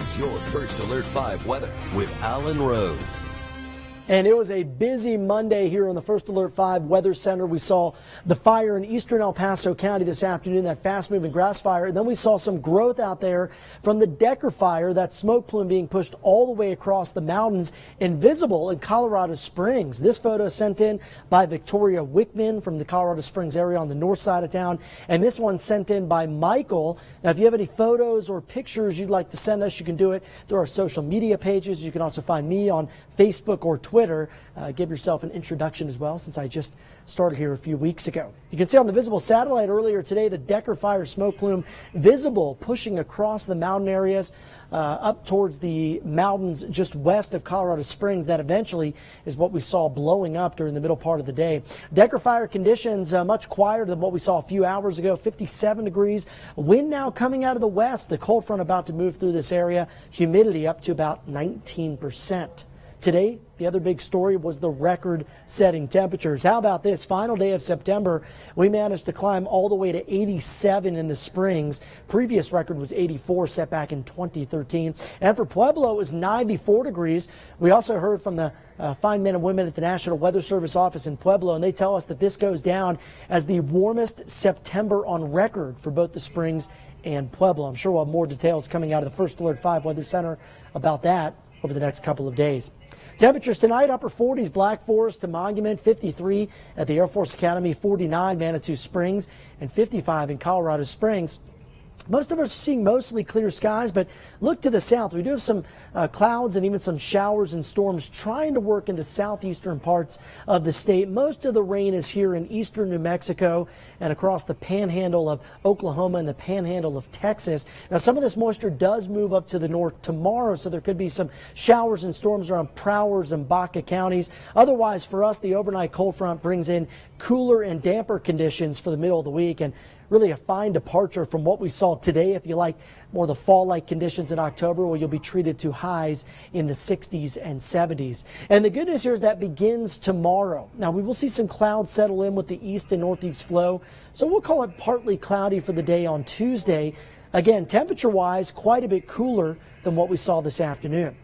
is your First Alert 5 weather with Alan Rose. And it was a busy Monday here on the First Alert 5 Weather Center. We saw the fire in eastern El Paso County this afternoon, that fast-moving grass fire. And then we saw some growth out there from the Decker fire, that smoke plume being pushed all the way across the mountains, invisible in Colorado Springs. This photo sent in by Victoria Wickman from the Colorado Springs area on the north side of town. And this one sent in by Michael. Now, if you have any photos or pictures you'd like to send us, you can do it through our social media pages. You can also find me on Facebook or Twitter. Give yourself an introduction as well, since I just started here a few weeks ago. You can see on the visible satellite earlier today the Decker fire smoke plume visible pushing across the mountain areas up towards the mountains just west of Colorado Springs. That eventually is what we saw blowing up during the middle part of the day. Decker fire conditions much quieter than what we saw a few hours ago. 57 degrees. Wind now coming out of the west. The cold front about to move through this area. Humidity up to about 19%. Today, the other big story was the record-setting temperatures. How about this? Final day of September, we managed to climb all the way to 87 in the Springs. Previous record was 84, set back in 2013. And for Pueblo, it was 94 degrees. We also heard from the fine men and women at the National Weather Service office in Pueblo, and they tell us that this goes down as the warmest September on record for both the Springs and Pueblo. I'm sure we'll have more details coming out of the First Alert 5 Weather Center about that over the next couple of days. Temperatures tonight, upper 40s, Black Forest to Monument, 53 at the Air Force Academy, 49 Manitou Springs, and 55 in Colorado Springs. Most of us are seeing mostly clear skies, but look to the south. We do have some clouds and even some showers and storms trying to work into southeastern parts of the state. Most of the rain is here in eastern New Mexico and across the panhandle of Oklahoma and the panhandle of Texas. Now, some of this moisture does move up to the north tomorrow, so there could be some showers and storms around Prowers and Baca counties. Otherwise, for us, the overnight cold front brings in cooler and damper conditions for the middle of the week, and really a fine departure from what we saw today. If you like more of the fall-like conditions in October, where you'll be treated to highs in the 60s and 70s. And the good news here is that begins tomorrow. Now, we will see some clouds settle in with the east and northeast flow, so we'll call it partly cloudy for the day on Tuesday. Again, temperature-wise, quite a bit cooler than what we saw this afternoon.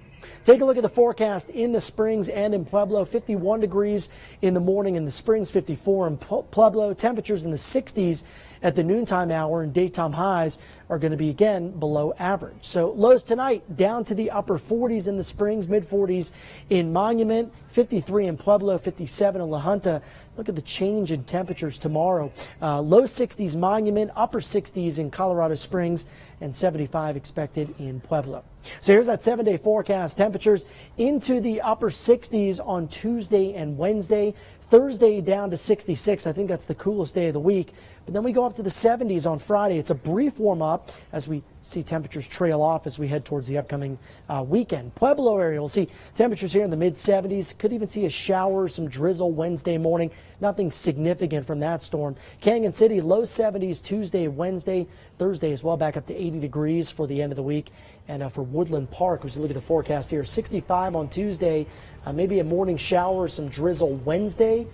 Take a look at the forecast in the Springs and in Pueblo. 51 degrees in the morning in the Springs, 54 in Pueblo. Temperatures in the 60s at the noontime hour, and daytime highs are going to be again below average. So lows tonight down to the upper 40s in the Springs, mid 40s in Monument, 53 in Pueblo, 57 in La Junta. Look at the change in temperatures tomorrow. Low 60s Monument, upper 60s in Colorado Springs, and 75 expected in Pueblo. So here's that 7-day forecast. Temperatures into the upper 60s on Tuesday and Wednesday. Thursday down to 66. I think that's the coolest day of the week. But then we go up to the 70s on Friday. It's a brief warm up as we see temperatures trail off as we head towards the upcoming weekend. Pueblo area, we'll see temperatures here in the mid 70s. Could even see a shower, some drizzle Wednesday morning. Nothing significant from that storm. Canyon City, low 70s Tuesday, Wednesday, Thursday as well, back up to 80 degrees for the end of the week. And for Woodland Park, as we look at the forecast here, 65 on Tuesday, maybe a morning shower, some drizzle Wednesday.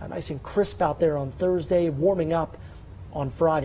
Nice and crisp out there on Thursday, warming up on Friday.